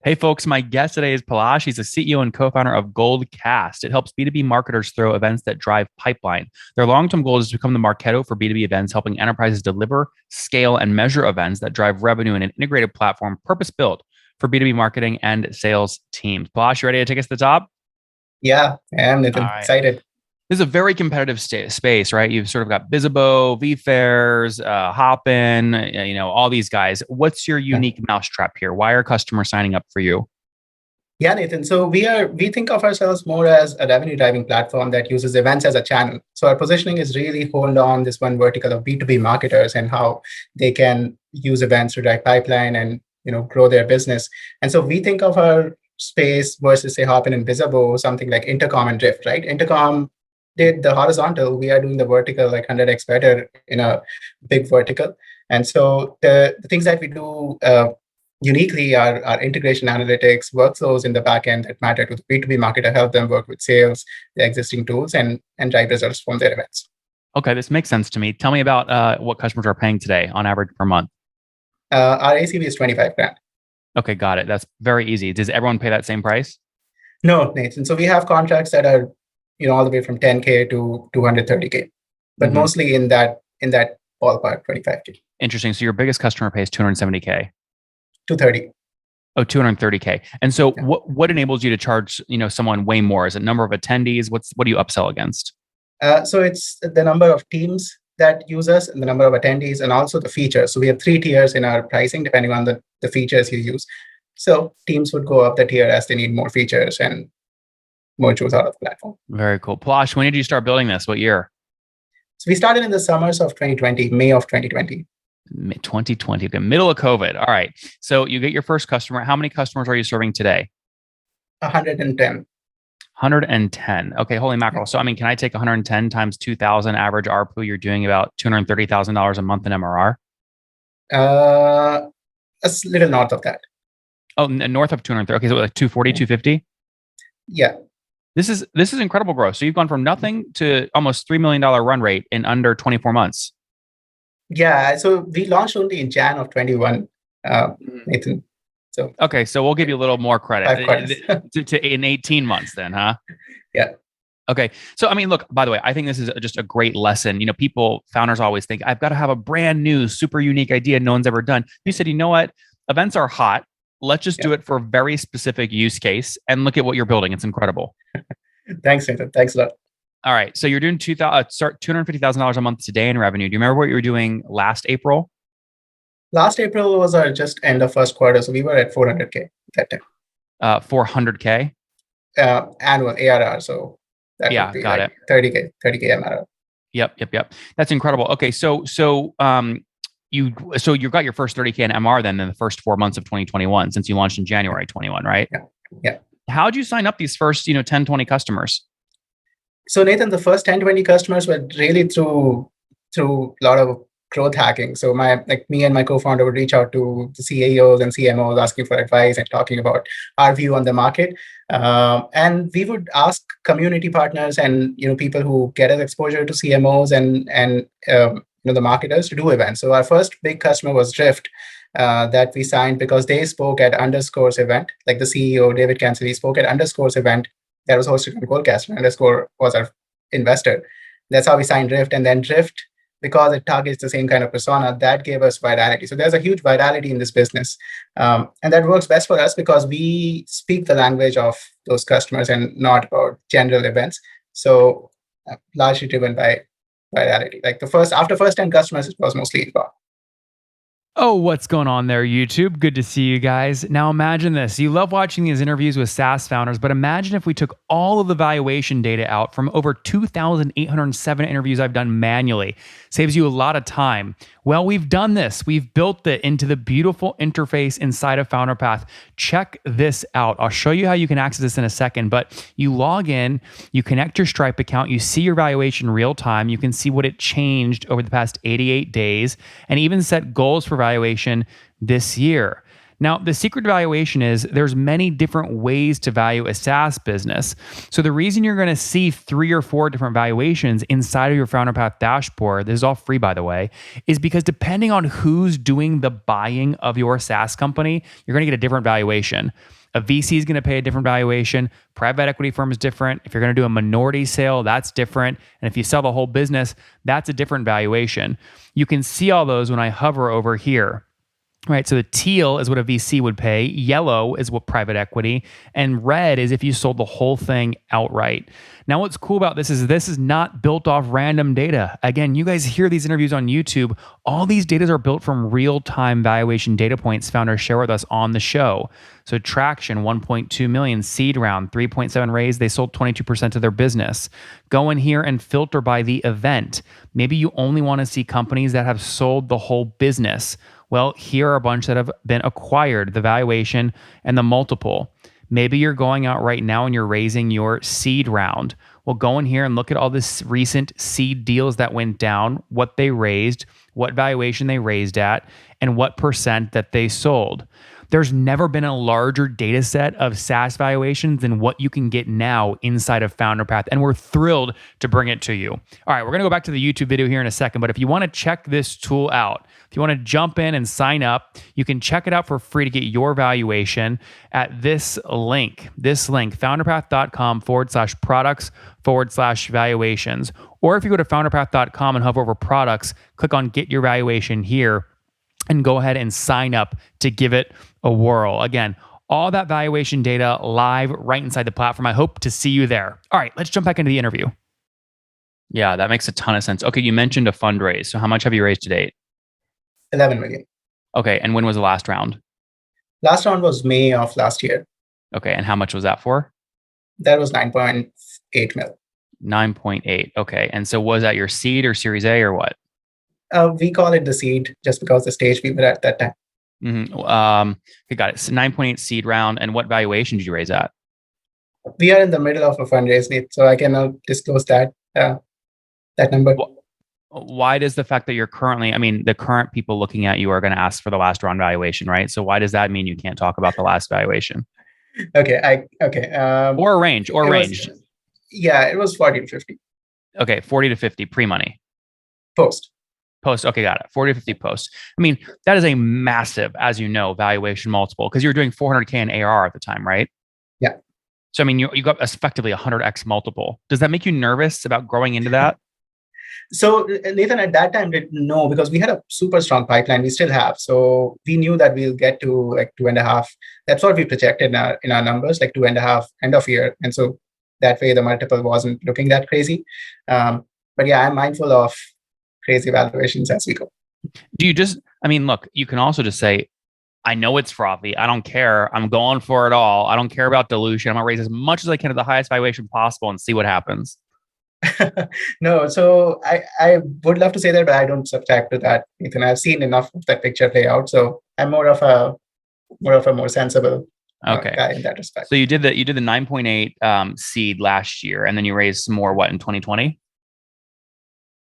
Hey folks, my guest today is Palash. He's the CEO and co-founder of Goldcast. It helps B2B marketers throw events that drive pipeline. Their long-term goal is to become the Marketo for B2B events, helping enterprises deliver, scale, and measure events that drive revenue in an integrated platform purpose-built for B2B marketing and sales teams. Palash, you ready to take us to the top? Yeah, I am All Nathan. right. Excited. This is a very competitive space, right? You've sort of got Bizzabo, VFairs, Hopin, all these guys. What's your Yeah. unique mousetrap here? Why are customers signing up for you? Yeah, Nathan. So we think of ourselves more as a revenue driving platform that uses events as a channel. So our positioning is really honed on this one vertical of B2B marketers and how they can use events to drive pipeline and grow their business. And so we think of our space versus say Hopin and Bizzabo, something like Intercom and Drift, right? Intercom did the horizontal, we are doing the vertical like 100x better in a big vertical. And so the things that we do uniquely are integration analytics, workflows in the backend that matter to the B2B marketer, help them work with sales, the existing tools, and drive results from their events. Okay, this makes sense to me. Tell me about what customers are paying today on average per month. Our ACV is 25 grand. Okay, got it. That's very easy. Does everyone pay that same price? No, Nathan. So we have contracts that are, all the way from 10K to 230K, but mostly in that ballpark, 25K. Interesting. So your biggest customer pays 270K. 230. Oh, 230K. And so Yeah. what enables you to charge, someone way more? Is it number of attendees? What do you upsell against? So it's the number of teams that use us and the number of attendees and also the features. So we have 3 tiers in our pricing depending on the features you use. So teams would go up the tier as they need more features and more tools out of the platform. Very cool. Palash, when did you start building this? What year? So we started in the summers of 2020, May of 2020. 2020, the middle of COVID. All right. So you get your first customer. How many customers are you serving today? 110. 110. Okay, holy mackerel. So, can I take 110 times 2,000 average ARPU? You're doing about $230,000 a month in MRR. A little north of that. Oh, north of 230. Okay, so like 240, 250. Yeah. This is incredible growth. So you've gone from nothing to almost $3 million run rate in under 24 months. Yeah. So we launched only in Jan of 21, Nathan. So okay, so we'll give you a little more credit in 18 months then, huh? Yeah. Okay. So, look, by the way, I think this is just a great lesson. Founders always think, I've got to have a brand new, super unique idea no one's ever done. You said, you know what? Events are hot. Let's just do it for a very specific use case and look at what you're building. It's incredible. Thanks, Nathan. Thanks a lot. All right. So you're doing $250,000 a month today in revenue. Do you remember what you were doing last April? Last April was our just end of first quarter. So we were at 400K at that time. 400K? Annual ARR. So that would be got like it. 30K MRR. Yep. That's incredible. Okay. So you got your first 30K in MR then in the first 4 months of 2021 since you launched in January 21, right? Yeah. How'd you sign up these first, 10, 20 customers? So Nathan, the first 10, 20 customers were really through a lot of growth hacking. So me and my co-founder would reach out to the CEOs and CMOs asking for advice and talking about our view on the market. And we would ask community partners and people who get us exposure to CMOs and the marketers to do events. So our first big customer was Drift that we signed because they spoke at Underscore's event. Like the CEO, David Cancel, spoke at Underscore's event that was hosted on Goldcast. And Underscore was our investor. That's how we signed Drift. And then Drift, because it targets the same kind of persona, that gave us virality. So there's a huge virality in this business. And that works best for us because we speak the language of those customers and not about general events. So largely driven by virality. Like after first 10 customers, it was mostly inbound. Oh, what's going on there, YouTube? Good to see you guys. Now imagine this. You love watching these interviews with SaaS founders, but imagine if we took all of the valuation data out from over 2,807 interviews I've done manually. Saves you a lot of time. Well, we've done this. We've built it into the beautiful interface inside of FounderPath. Check this out. I'll show you how you can access this in a second, but you log in, you connect your Stripe account, you see your valuation real time, you can see what it changed over the past 88 days, and even set goals for valuation this year. Now, the secret to valuation is there's many different ways to value a SaaS business. So the reason you're going to see 3 or 4 different valuations inside of your Founder Path dashboard, this is all free by the way, is because depending on who's doing the buying of your SaaS company, you're going to get a different valuation. A VC is going to pay a different valuation. Private equity firm is different. If you're going to do a minority sale, that's different. And if you sell the whole business, that's a different valuation. You can see all those when I hover over here. Right, so the teal is what a VC would pay, yellow is what private equity, and red is if you sold the whole thing outright. Now, what's cool about this is not built off random data. Again, you guys hear these interviews on YouTube. All these data are built from real-time valuation data points founders share with us on the show. So traction, 1.2 million, seed round, 3.7 raise, they sold 22% of their business. Go in here and filter by the event. Maybe you only want to see companies that have sold the whole business. Well, here are a bunch that have been acquired, the valuation and the multiple. Maybe you're going out right now and you're raising your seed round. Well, go in here and look at all this recent seed deals that went down, what they raised, what valuation they raised at, and what percent that they sold. There's never been a larger data set of SaaS valuations than what you can get now inside of Founder Path, and we're thrilled to bring it to you. All right, we're going to go back to the YouTube video here in a second, but if you want to check this tool out, if you want to jump in and sign up, you can check it out for free to get your valuation at this link, founderpath.com/products/valuations. Or if you go to founderpath.com and hover over products, click on get your valuation here and go ahead and sign up to give it a whirl. Again, all that valuation data live right inside the platform. I hope to see you there. All right, let's jump back into the interview. Yeah, that makes a ton of sense. Okay, you mentioned a fundraise. So how much have you raised to date? 11 million. Okay, and when was the last round? Last round was May of last year. Okay, and how much was that for? That was 9.8 mil. 9.8. Okay, and so was that your seed or Series A or what? We call it the seed just because the stage we were at that time. Okay, got it. So 9.8 seed round. And what valuation did you raise at? We are in the middle of a fundraising, so I cannot disclose that number. Why does the fact that you're currently, the current people looking at you are going to ask for the last round valuation, right? So why does that mean you can't talk about the last valuation? Okay. Or a range. Yeah, it was 40 to 50. Okay, 40 to 50 pre-money. Post. Okay, got it. 40 to 50 post. That is a massive, as you know, valuation multiple because you're doing 400K in ARR at the time, right? Yeah. So, you got effectively 100x multiple. Does that make you nervous about growing into that? So Nathan, at that time didn't know because we had a super strong pipeline. We still have. So we knew that we'll get to like 2.5. That's what we projected in our numbers, like 2.5 end of year. And so that way the multiple wasn't looking that crazy. But yeah, I'm mindful of crazy valuations as we go. Do you just, look, you can also just say, I know it's frothy. I don't care. I'm going for it all. I don't care about dilution. I'm going to raise as much as I can at the highest valuation possible and see what happens. No, so I would love to say that, but I don't subscribe to that, Ethan. I've seen enough of that picture play out. So I'm more of a more sensible guy in that respect. So you did the 9.8 seed last year, and then you raised some more, what, in 2020?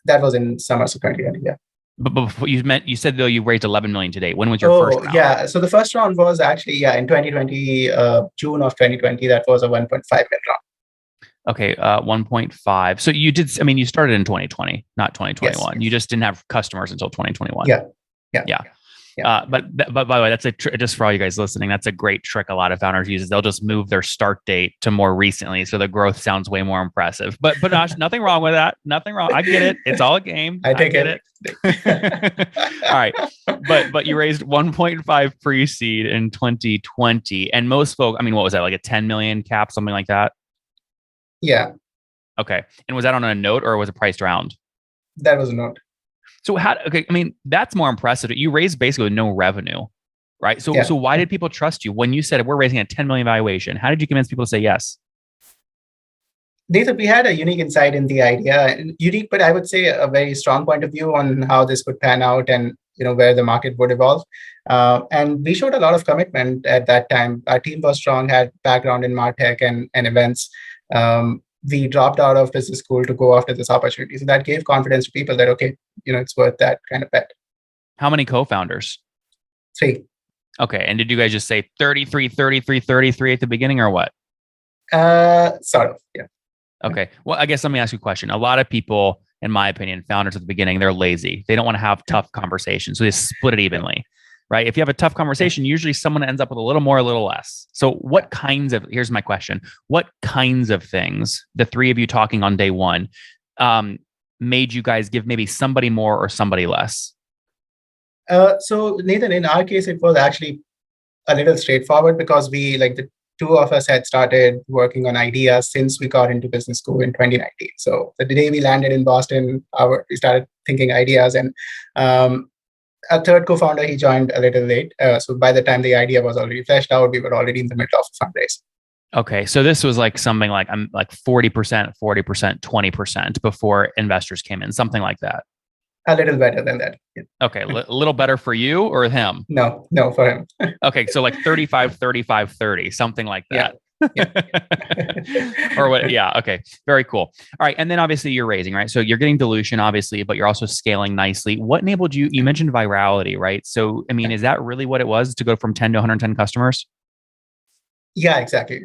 That was in summer of 2020, yeah. But before you said though you raised 11 million to date. When was your first round? Yeah. So the first round was actually in 2020, June of 2020. That was a 1.5 million round. Okay, 1.5. So you did. You started in 2020, not 2021. Yes. You just didn't have customers until 2021. Yeah. But by the way, that's just for all you guys listening. That's a great trick a lot of founders use. They'll just move their start date to more recently, so the growth sounds way more impressive. But nothing wrong with that. Nothing wrong. I get it. It's all a game. I get it. All right, but you raised 1.5 pre-seed in 2020, and most folk. What was that, like a 10 million cap, something like that? Yeah. Okay, and was that on a note or was it priced round? That was a note. So that's more impressive. You raised basically with no revenue, right? So why did people trust you when you said we're raising a 10 million valuation? How did you convince people to say yes? Nathan, we had a unique insight in the idea, unique, but I would say a very strong point of view on how this would pan out and where the market would evolve. And we showed a lot of commitment at that time. Our team was strong, had background in MarTech and events. We dropped out of business school to go after this opportunity. So that gave confidence to people that, okay, it's worth that kind of bet. How many co-founders? 3. Okay. And did you guys just say 33, 33, 33 at the beginning or what? Sort of, yeah. Okay. Well, I guess let me ask you a question. A lot of people, in my opinion, founders at the beginning, they're lazy. They don't want to have tough conversations. So they split it evenly, right? If you have a tough conversation, usually someone ends up with a little more, a little less. So what kinds of, here's my question. What kinds of things, the three of you talking on day one, made you guys give maybe somebody more or somebody less? So Nathan, in our case, it was actually a little straightforward because the two of us had started working on ideas since we got into business school in 2019. So the day we landed in Boston, we started thinking ideas, and a third co-founder, he joined a little late. So by the time the idea was already fleshed out, we were already in the middle of a fundraise. Okay, so this was like something like I'm like 40%, 40%, 20% before investors came in, something like that. A little better than that. Yeah. Okay, a little better for you or him? No, for him. Okay, so like 35, 35, 30, something like that. Yeah. Or what? Yeah. Okay. Very cool. All right. And then obviously you're raising, right? So you're getting dilution, obviously, but you're also scaling nicely. What enabled you? You mentioned virality, right? So, I mean, is that really what it was to go from 10 to 110 customers? Yeah, exactly.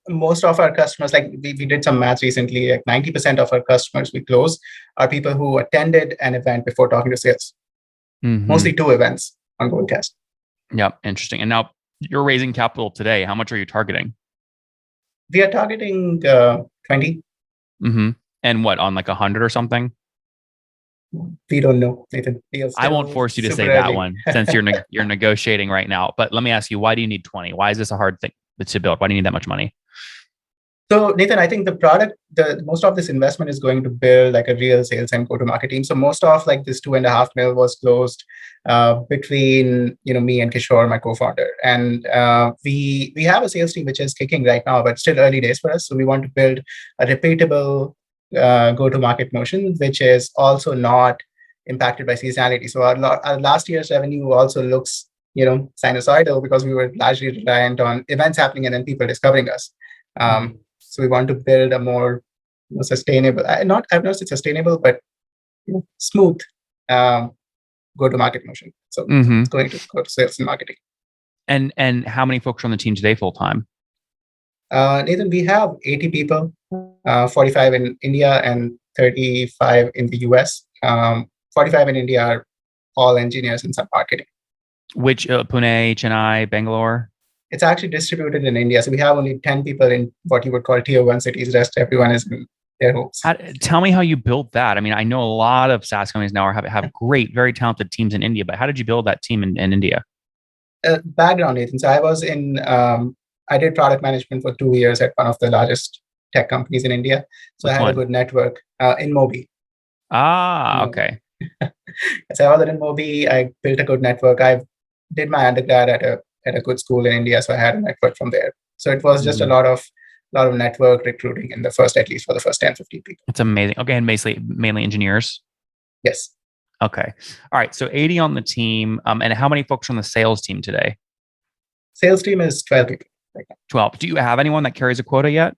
Most of our customers, like we did some math recently, like 90% of our customers we close are people who attended an event before talking to sales. Mostly 2 events on Goldcast. Yep. Interesting. And now you're raising capital today. How much are you targeting? We are targeting 20. And what, on like 100 or something? We don't know, Nathan. I won't force you to say that one since you're negotiating right now. But let me ask you, why do you need 20? Why is this a hard thing to build? Why do you need that much money? So Nathan, I think most of this investment is going to build like a real sales and go-to-market team. So most of like this 2.5 mil was closed between me and Kishore, my co-founder, and we have a sales team which is kicking right now, but still early days for us. So we want to build a repeatable go-to-market motion, which is also not impacted by seasonality. So our last year's revenue also looks sinusoidal because we were largely reliant on events happening and then people discovering us. So we want to build a more sustainable, not sustainable, but smooth go-to-market motion. So it's going to go to sales and marketing. And how many folks are on the team today full time? Nathan, we have 80 people, 45 in India and 35 in the US. 45 in India are all engineers and some marketing. Which Pune, Chennai, Bangalore? It's actually distributed in India. So we have only 10 people in what you would call tier 1 cities. The rest, everyone is in their homes. Tell me how you built that. I mean, I know a lot of SaaS companies now have great, very talented teams in India, but how did you build that team in India? Background, Nathan. So I did product management for 2 years at one of the largest tech companies in India. So I had a good network in Mobi. Okay. So I was in Mobi. I built a good network. I did my undergrad at a good school in India, so I had a network from there. So it was just a lot of network recruiting at least for the first 10, 15 people. It's amazing. Okay, and mainly engineers? Yes. Okay. All right. So 80 on the team. And how many folks are on the sales team today? Sales team is 12 people right now. 12. Do you have anyone that carries a quota yet?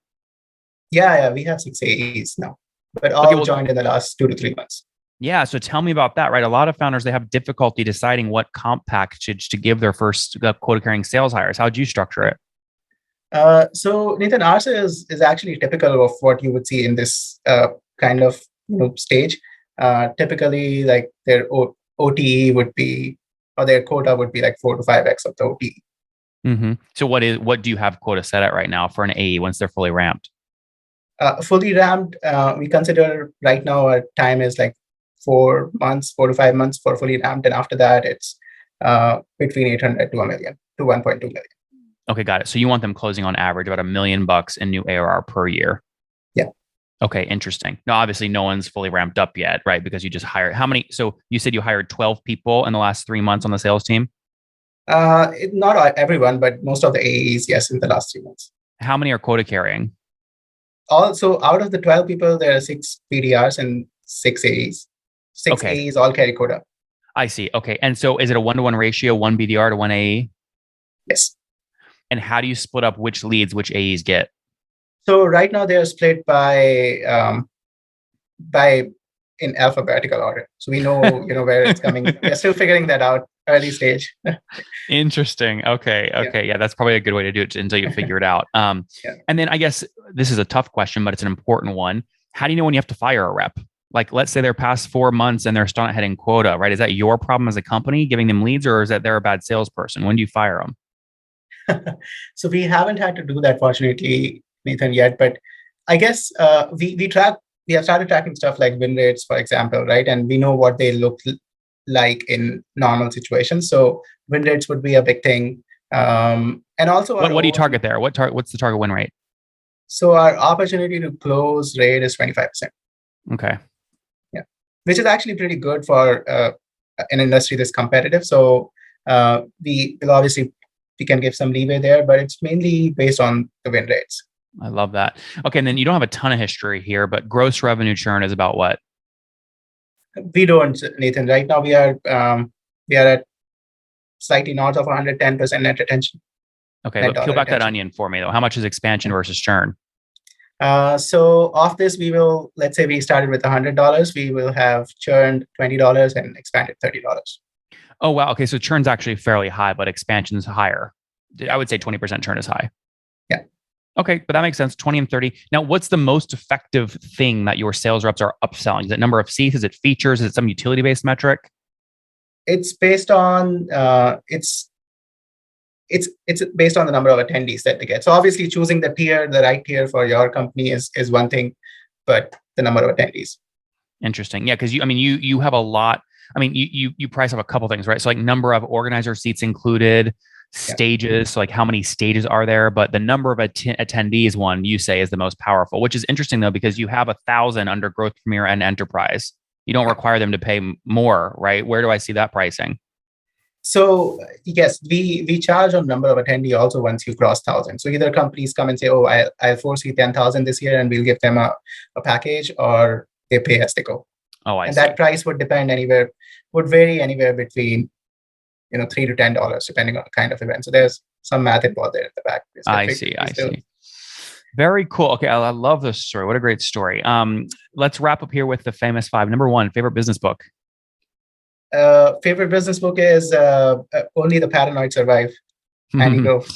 Yeah. We have 6 AEs now, but all joined in the last 2 to 3 months. Yeah. So tell me about that, right? A lot of founders, they have difficulty deciding what comp package to give their first quota carrying sales hires. How'd you structure it? So Nathan, ours is actually typical of what you would see in this kind of stage. Typically, like their OTE would be, or their quota would be like 4 to 5x of the OTE. So what do you have quota set at right now for an AE once they're fully ramped? Fully ramped, we consider right now our time is like 4 to 5 months for fully ramped, and after that it's between 800 to $1 million to 1.2 million. Okay, got it. So you want them closing on average about $1 million in new ARR per year. Yeah. Okay, interesting. Now, obviously, no one's fully ramped up yet, right? Because you just hired how many? So you said you hired 12 people in the last 3 months on the sales team. Not everyone, but most of the AEs, yes, in the last 3 months. How many are quota carrying? Also, out of the 12 people, there are 6 PDRs and 6 AEs. 6 AEs all carry quota. I see. Okay. And so is it a 1-to-1 ratio, 1 BDR to 1 AE? Yes. And how do you split up which leads, which AEs get? So right now they are split by in alphabetical order. So we know, where it's coming. We're still figuring that out. early stage. Interesting. Okay. Yeah. Okay. Yeah, that's probably a good way to do it until you figure it out. Yeah. And then I guess this is a tough question, but it's an important one. How do you know when you have to fire a rep? Like, let's say they're past 4 months and they're still not hitting quota, right? Is that your problem as a company giving them leads, or is that they're a bad salesperson? When do you fire them? So we haven't had to do that, fortunately, Nathan, yet. But I guess we have started tracking stuff like win rates, for example, right? And we know what they look like in normal situations. So win rates would be a big thing. And also What do you target there? What's the target win rate? So our opportunity to close rate is 25%. Okay. Yeah, which is actually pretty good for an industry that's competitive. So we will obviously we can give some leeway there, but it's mainly based on the win rates. I love that. Okay, and then you don't have a ton of history here, but gross revenue churn is about what? We don't, Nathan. Right now we are at slightly north of 110% net retention. Okay, Net but peel dollar back that retention. onion for me though. How much is expansion versus churn? So off this, we will, let's say we started with $100, we will have churned $20 and expanded $30. Oh wow. Okay, so churn's actually fairly high, but expansion's higher. I would say 20% churn is high. Yeah. Okay, but that makes sense. 20 and 30. Now, what's the most effective thing that your sales reps are upselling? Is it number of seats? Is it features? Is it some utility-based metric? It's based on it's based on the number of attendees that they get. So obviously choosing the right tier for your company is one thing, but the number of attendees. Interesting. Yeah, because you have a lot. I mean, you price up a couple things, right? So like number of organizer seats included, stages, so like how many stages are there, but the number of attendees one you say is the most powerful, which is interesting though, because you have 1,000 under Growth Premier and Enterprise. You don't require them to pay more, right? Where do I see that pricing? So yes, we charge on number of attendee also once you cross 1,000. So either companies come and say, oh, I'll foresee 10,000 this year, and we'll give them a package, or they pay as they go. Oh, I see. That price would vary anywhere between $3 to $10, depending on the kind of event. So there's some math involved there at the back. I see. Very cool. Okay, I love this story. What a great story. Let's wrap up here with the famous five. Number one, favorite business book. Favorite business book is Only the Paranoid Survive. Andy Grove.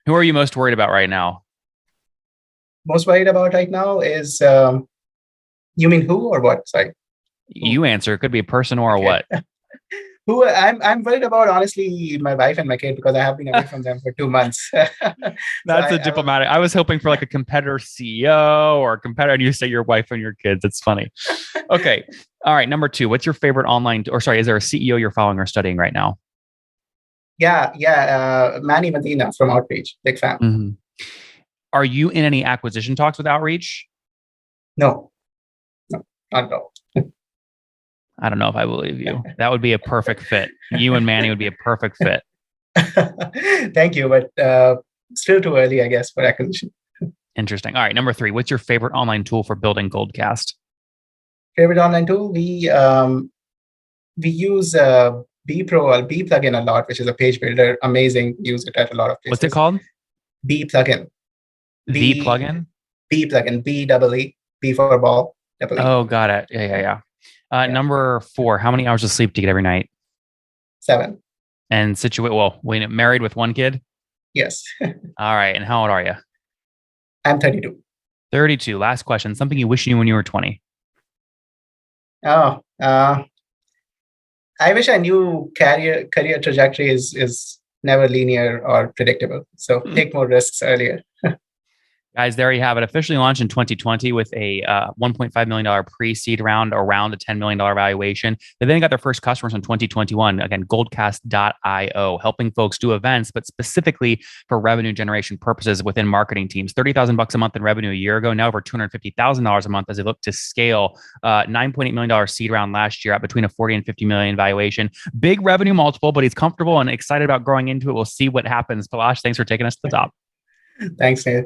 Who are you most worried about right now? Most worried about right now is you mean who or what? Sorry. You answer. It could be a person or a what. Who I'm worried about, honestly, my wife and my kid, because I have been away from them for 2 months. That's a diplomatic. I was hoping for like a competitor CEO or a competitor, and you say your wife and your kids. It's funny. Okay. All right. Number two, what's your favorite is there a CEO you're following or studying right now? Yeah. Manny Medina from Outreach. Big fan. Mm-hmm. Are you in any acquisition talks with Outreach? No, not at all. I don't know if I believe you. That would be a perfect fit. You and Manny would be a perfect fit. Thank you, but still too early, I guess, for acquisition. Interesting. All right, number three. What's your favorite online tool for building Goldcast? Favorite online tool? We use B plugin a lot, which is a page builder. Amazing. Use it at a lot of places. What's it called? B plugin. The plugin? B plugin. B for ball. Oh, got it. Yeah. Number four, how many hours of sleep do you get every night? 7. And married with one kid? Yes. All right. And how old are you? I'm 32. 32. Last question. Something you wish you knew when you were 20. Oh, I wish I knew career trajectory is never linear or predictable. So take more risks earlier. Guys, there you have it. Officially launched in 2020 with a $1.5 million pre-seed round, around a $10 million valuation. They then got their first customers in 2021. Again, goldcast.io, helping folks do events, but specifically for revenue generation purposes within marketing teams. $30,000 a month in revenue a year ago, now over $250,000 a month as they look to scale. $9.8 million seed round last year at between a 40 and 50 million valuation. Big revenue multiple, but he's comfortable and excited about growing into it. We'll see what happens. Palash, thanks for taking us to the top. Thanks, Nate.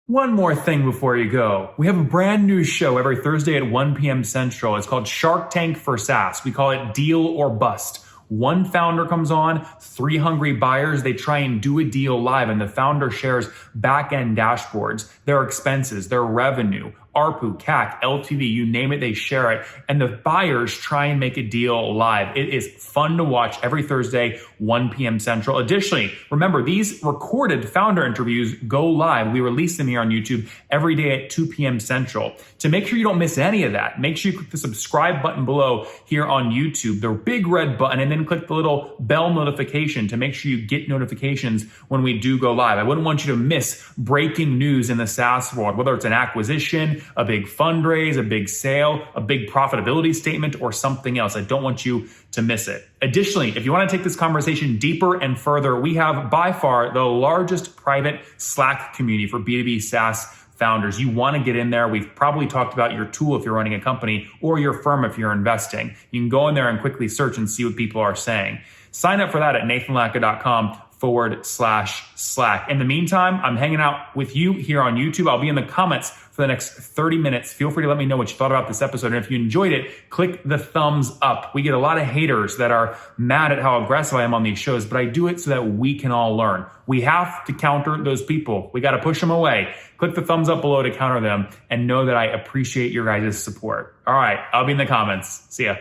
One more thing before you go. We have a brand new show every Thursday at 1 p.m. Central. It's called Shark Tank for SaaS. We call it Deal or Bust. One founder comes on, 3 hungry buyers. They try and do a deal live, and the founder shares back-end dashboards, their expenses, their revenue, ARPU, CAC, LTV, you name it, they share it. And the buyers try and make a deal live. It is fun to watch every Thursday, 1 p.m. Central. Additionally, remember, these recorded founder interviews go live. We release them here on YouTube every day at 2 p.m. Central. To make sure you don't miss any of that, make sure you click the subscribe button below here on YouTube, the big red button, and then click the little bell notification to make sure you get notifications when we do go live. I wouldn't want you to miss breaking news in the SaaS world, whether it's an acquisition, a big fundraise, a big sale, a big profitability statement, or something else. I don't want you to miss it. Additionally, if you want to take this conversation deeper and further, we have by far the largest private Slack community for B2B SaaS founders. You want to get in there. We've probably talked about your tool if you're running a company or your firm if you're investing. You can go in there and quickly search and see what people are saying. Sign up for that at nathanlatka.com/Slack. In the meantime, I'm hanging out with you here on YouTube. I'll be in the comments for the next 30 minutes. Feel free to let me know what you thought about this episode. And if you enjoyed it, click the thumbs up. We get a lot of haters that are mad at how aggressive I am on these shows, but I do it so that we can all learn. We have to counter those people. We got to push them away. Click the thumbs up below to counter them and know that I appreciate your guys' support. All right, I'll be in the comments. See ya.